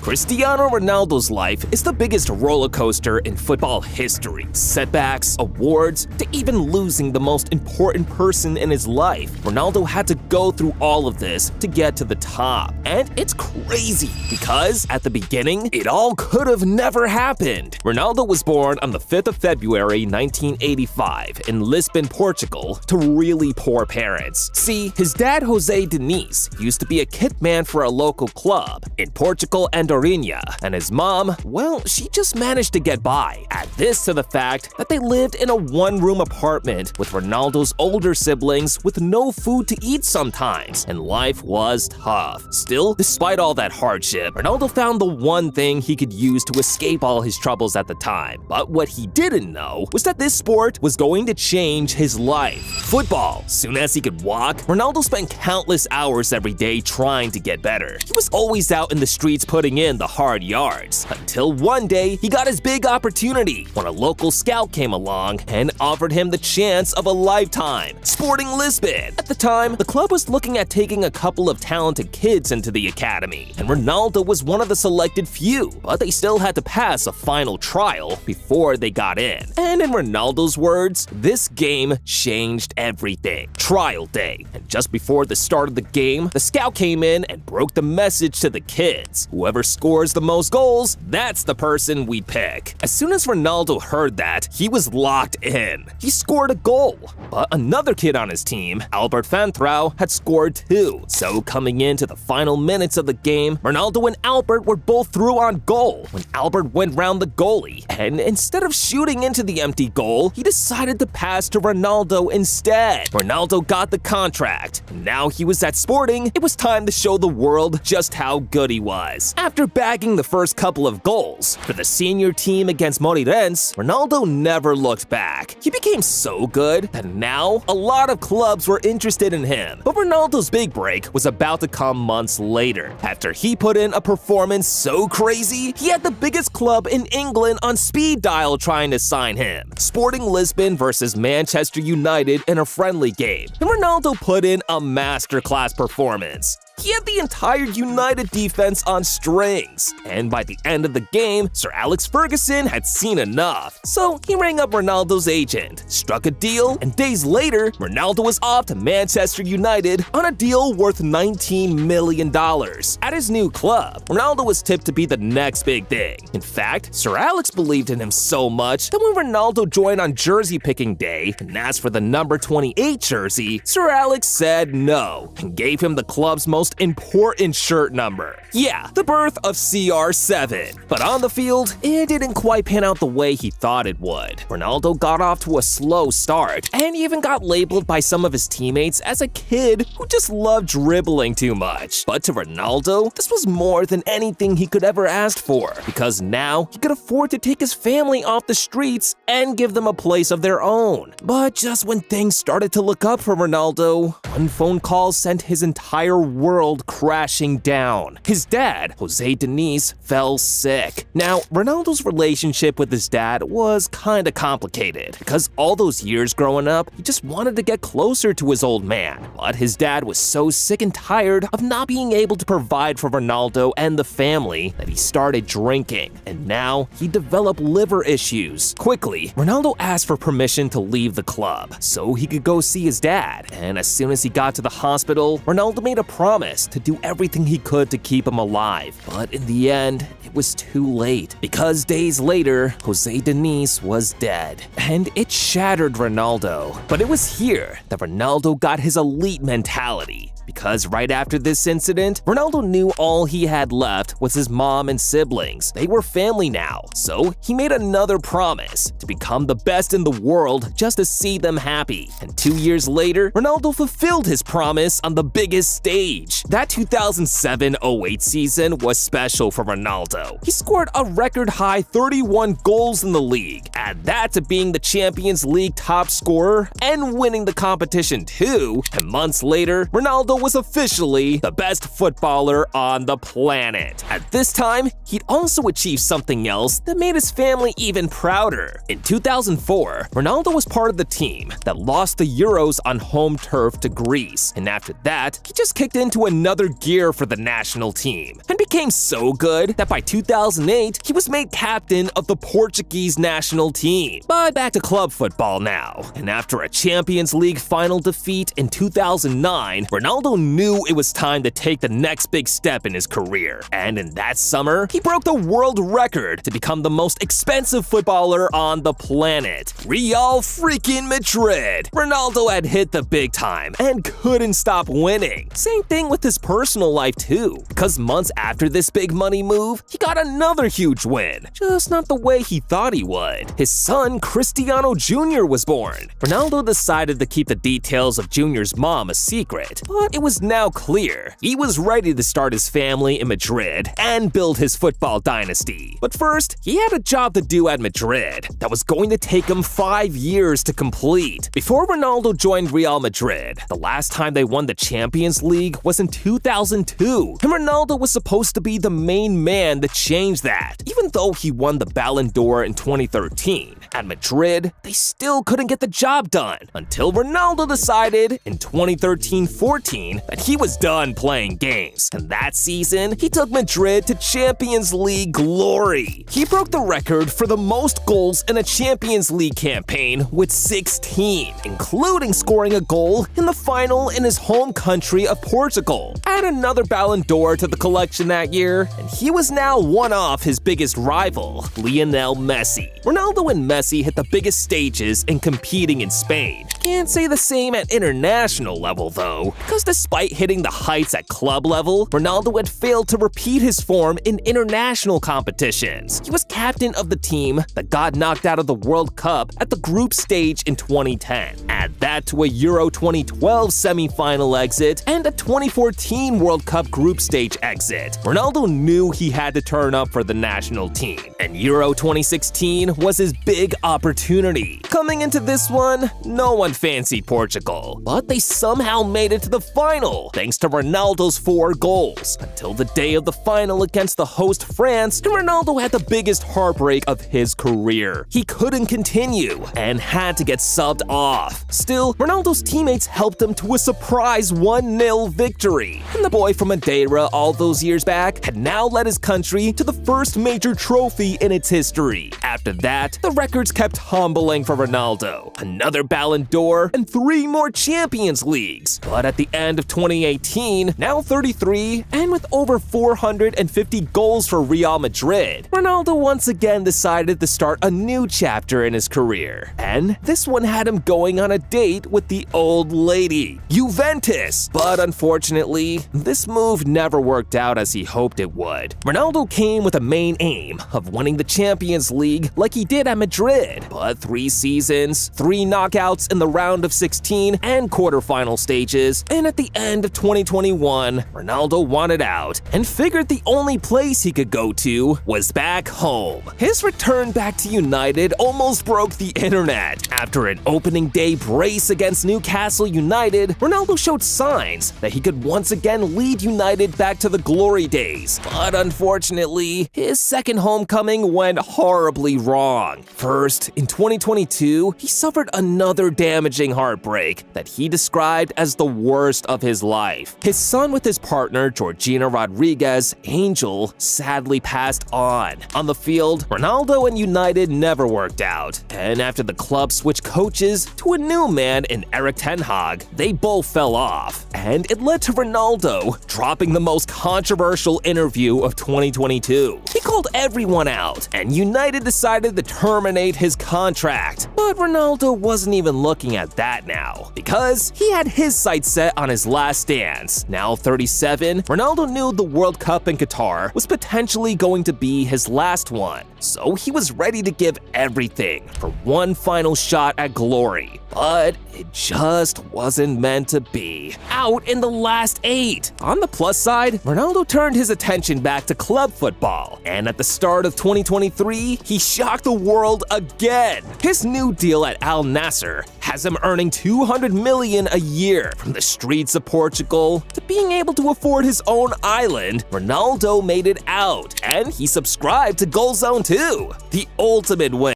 Cristiano Ronaldo's life is the biggest roller coaster in football history. Setbacks, awards, to even losing the most important person in his life. Ronaldo had to go through all of this to get to the top. And it's crazy because at the beginning, it all could have never happened. Ronaldo was born on the 5th of February 1985 in Lisbon, Portugal, to really poor parents. See, his dad Jose Diniz used to be a kit man for a local club in Portugal and and his mom, well, she just managed to get by. Add this to the fact that they lived in a one-room apartment with Ronaldo's older siblings with no food to eat sometimes, and life was tough. Still, despite all that hardship, Ronaldo found the one thing he could use to escape all his troubles at the time. But what he didn't know was that this sport was going to change his life. Football. Soon as he could walk, Ronaldo spent countless hours every day trying to get better. He was always out in the streets putting in the hard yards, until one day he got his big opportunity when a local scout came along and offered him the chance of a lifetime. Sporting Lisbon. At the time, the club was looking at taking a couple of talented kids into the academy, and Ronaldo was one of the selected few, but they still had to pass a final trial before they got in. And in Ronaldo's words, this game changed everything. Trial day. And just before the start of the game, the scout came in and broke the message to the kids. Whoever scores the most goals, that's the person we pick. As soon as Ronaldo heard that, he was locked in. He scored a goal, but another kid on his team, UR.Cristiano, had scored 2. So coming into the final minutes of the game, Ronaldo and Albert were both through on goal when Albert went round the goalie, and instead of shooting into the empty goal, he decided to pass to Ronaldo instead. Ronaldo got the contract, and now he was at Sporting. It was time to show the world just how good he was. After bagging the first couple of goals for the senior team against Moreirense, Ronaldo never looked back. He became so good that now a lot of clubs were interested in him. But Ronaldo's big break was about to come months later. After he put in a performance so crazy, he had the biggest club in England on speed dial trying to sign him. Sporting Lisbon versus Manchester United in a friendly game, and Ronaldo put in a masterclass performance. He had the entire United defense on strings, and by the end of the game, Sir Alex Ferguson had seen enough. So he rang up Ronaldo's agent, struck a deal, and days later, Ronaldo was off to Manchester United on a deal worth $19 million. At his new club, Ronaldo was tipped to be the next big thing. In fact, Sir Alex believed in him so much that when Ronaldo joined on jersey picking day and asked for the number 28 jersey, Sir Alex said no and gave him the club's most important shirt number. Yeah, the birth of CR7. But on the field, it didn't quite pan out the way he thought it would. Ronaldo got off to a slow start and even got labeled by some of his teammates as a kid who just loved dribbling too much. But to Ronaldo, this was more than anything he could ever ask for, because now he could afford to take his family off the streets and give them a place of their own. But just when things started to look up for Ronaldo, one phone call sent his entire world crashing down. His dad, Jose Diniz, fell sick. Now, Ronaldo's relationship with his dad was kinda complicated, because all those years growing up, he just wanted to get closer to his old man. But his dad was so sick and tired of not being able to provide for Ronaldo and the family that he started drinking, and now he developed liver issues. Quickly, Ronaldo asked for permission to leave the club so he could go see his dad, and as soon as he got to the hospital, Ronaldo made a promise to do everything he could to keep him alive. But in the end, it was too late, because days later, Jose Diniz was dead. And it shattered Ronaldo. But it was here that Ronaldo got his elite mentality. Because right after this incident, Ronaldo knew all he had left was his mom and siblings. They were family now. So he made another promise to become the best in the world just to see them happy. And 2 years later, Ronaldo fulfilled his promise on the biggest stage. That 2007-08 season was special for Ronaldo. He scored a record-high 31 goals in the league, Add that to being the Champions League top scorer and winning the competition too, and months later, Ronaldo was officially the best footballer on the planet. At this time, he'd also achieved something else that made his family even prouder. In 2004, Ronaldo was part of the team that lost the Euros on home turf to Greece, and after that, he just kicked into another gear for the national team and became so good that by 2008, he was made captain of the Portuguese national team. But back to club football now, and after a Champions League final defeat in 2009, Ronaldo knew it was time to take the next big step in his career, and in that summer, he broke the world record to become the most expensive footballer on the planet. Real Madrid! Ronaldo had hit the big time and couldn't stop winning. Same thing with his personal life too, because months after this big money move, he got another huge win, just not the way he thought he would. His son, Cristiano Jr. was born. Ronaldo decided to keep the details of Jr.'s mom a secret, but it was now clear he was ready to start his family in Madrid and build his football dynasty. But first, he had a job to do at Madrid that was going to take him 5 years to complete. Before Ronaldo joined Real Madrid, the last time they won the Champions League was in 2002, and Ronaldo was supposed to be the main man to change that. Even though he won the Ballon d'Or in 2013, at Madrid, they still couldn't get the job done until Ronaldo decided in 2013-14 that he was done playing games. And that season, he took Madrid to Champions League glory. He broke the record for the most goals in a Champions League campaign with 16, including scoring a goal in the final in his home country of Portugal. Add another Ballon d'Or to the collection that year, and he was now one off his biggest rival, Lionel Messi. Ronaldo and Messi hit the biggest stages in competing in Spain. Can't say the same at international level though, because despite hitting the heights at club level, Ronaldo had failed to repeat his form in international competitions. He was captain of the team that got knocked out of the World Cup at the group stage in 2010. Add that to a Euro 2012 semi-final exit and a 2014 World Cup group stage exit. Ronaldo knew he had to turn up for the national team, and Euro 2016 was his big opportunity. Coming into this one, no one fancied Portugal, but they somehow made it to the final thanks to Ronaldo's 4 goals, until the day of the final against the host France, and Ronaldo had the biggest heartbreak of his career. He couldn't continue and had to get subbed off. Still, Ronaldo's teammates helped him to a surprise 1-0 victory, and the boy from Madeira all those years back had now led his country to the first major trophy in its history. After that, the records kept humbling for Ronaldo. Another Ballon d'Or and 3 more Champions Leagues. But at the end of 2018, now 33, and with over 450 goals for Real Madrid, Ronaldo once again decided to start a new chapter in his career. And this one had him going on a date with the old lady, Juventus. But unfortunately, this move never worked out as he hoped it would. Ronaldo came with a main aim of winning the Champions League like he did at Madrid. But 3 seasons, 3 knockouts in the round of 16 and quarterfinal stages, and at the end of 2021, Ronaldo wanted out and figured the only place he could go to was back home. His return back to United almost broke the internet. After an opening day brace against Newcastle United, Ronaldo showed signs that he could once again lead United back to the glory days. But unfortunately, his second homecoming went horribly wrong. First, in 2022, he suffered another damaging heartbreak that he described as the worst of his life. His son with his partner, Georgina Rodriguez, Angel, sadly passed on. On the field, Ronaldo and United never worked out, and after the club switched coaches to a new man in Erik ten Hag, they both fell off, and it led to Ronaldo dropping the most controversial interview of 2022. He called everyone out, and United decided to terminate his contract. But Ronaldo wasn't even looking at that now, because he had his sights set on his last dance. Now 37, Ronaldo knew the World Cup in Qatar was potentially going to be his last one, so he was ready to give everything for one final shot at glory. But it just wasn't meant to be. 3, out in the last 8. On the plus side, Ronaldo turned his attention back to club football, and at the start of 2023, he shocked the world again. His new deal at Al Nassr has him earning $200 million a year. From the streets of Portugal to being able to afford his own island, Ronaldo made it out, and he subscribed to Goal Zone too. The ultimate win.